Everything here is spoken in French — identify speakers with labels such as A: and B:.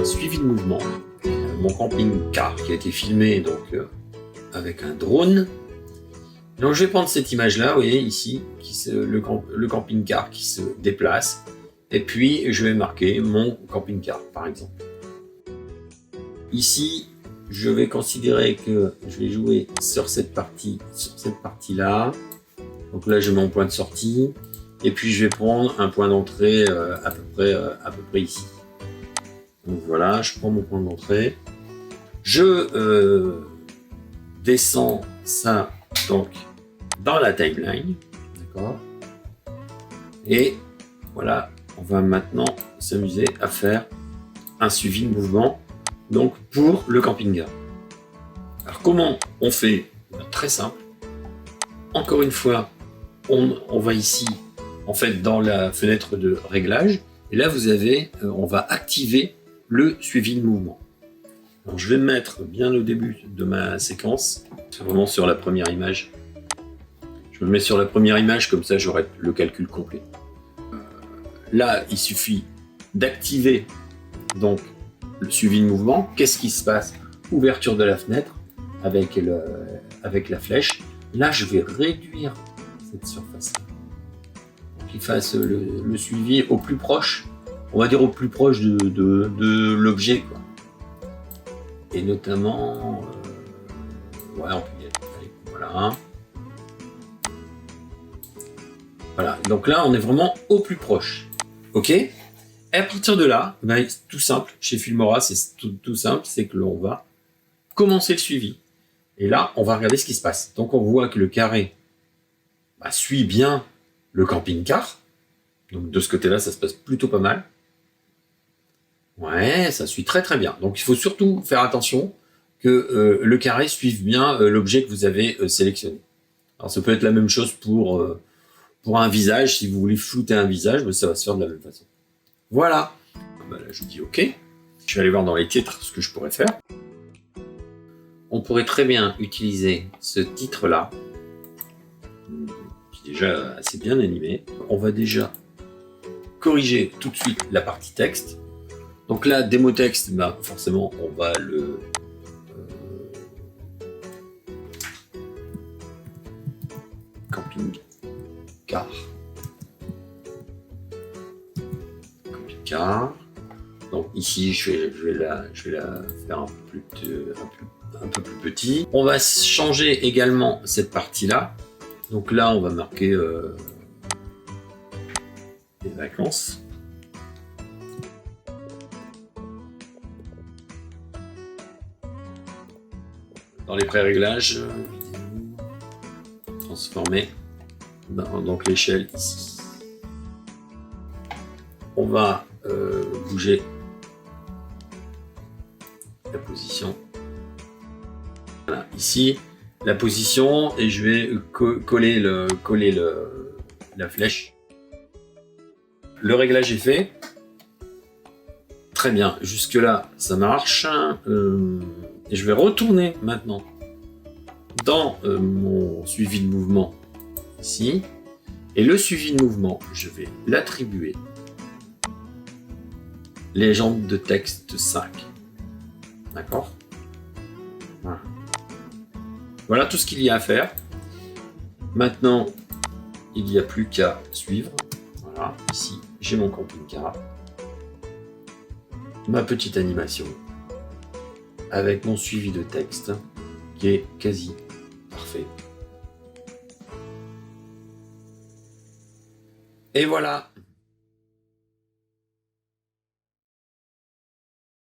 A: un suivi de mouvement. Mon camping-car qui a été filmé donc, avec un drone. Donc je vais prendre cette image-là, vous voyez ici, le camping-car qui se déplace. Et puis je vais marquer mon camping-car par exemple. Ici, je vais considérer que je vais jouer sur cette partie-là. Donc là, je mets mon point de sortie. Et puis, je vais prendre un point d'entrée à peu près ici. Donc voilà, je prends mon point d'entrée. Je descends ça donc dans la timeline. D'accord. Et voilà, on va maintenant s'amuser à faire un suivi de mouvement. Donc pour le camping-car. Alors comment on fait? Très simple. Encore une fois, on va ici, en fait, dans la fenêtre de réglage. Et là, vous avez, on va activer le suivi de mouvement. Alors, je vais me mettre bien au début de ma séquence. C'est vraiment sur la première image. Je me mets sur la première image, comme ça, j'aurai le calcul complet. Là, il suffit d'activer donc le suivi de mouvement. Qu'est-ce qui se passe? Ouverture de la fenêtre avec la flèche. Là, je vais réduire cette surface-là pour qu'il fasse le suivi au plus proche, on va dire au plus proche de l'objet, quoi. Et notamment, ouais, on peut y aller. Allez, voilà. Voilà. Donc là, on est vraiment au plus proche. Ok. Et à partir de là, ben, tout simple, chez Filmora, c'est tout simple, c'est que l'on va commencer le suivi. Et là, on va regarder ce qui se passe. Donc on voit que le carré suit bien le camping-car. Donc de ce côté-là, ça se passe plutôt pas mal. Ouais, ça suit très très bien. Donc il faut surtout faire attention que le carré suive bien l'objet que vous avez sélectionné. Alors ça peut être la même chose pour un visage. Si vous voulez flouter un visage, ben, ça va se faire de la même façon. Voilà. Ben là, je dis OK. Je vais aller voir dans les titres ce que je pourrais faire. On pourrait très bien utiliser ce titre-là, qui est déjà assez bien animé. On va déjà corriger tout de suite la partie texte. Donc là, démo texte, ben, forcément, on va le camping-car. Donc ici, je vais la faire un peu plus petit. On va changer également cette partie-là. Donc là, on va marquer les vacances. Dans les pré-réglages, transformer donc l'échelle ici. On va bouger la position. Voilà, ici la position, et je vais coller la flèche. Le réglage est fait. Très bien, jusque là ça marche. Et je vais retourner maintenant dans mon suivi de mouvement ici. Et le suivi de mouvement, je vais l'attribuer légende de texte 5. D'accord? Voilà. Voilà tout ce qu'il y a à faire. Maintenant, il n'y a plus qu'à suivre. Voilà, ici, j'ai mon camping-car. Ma petite animation avec mon suivi de texte qui est quasi parfait. Et voilà.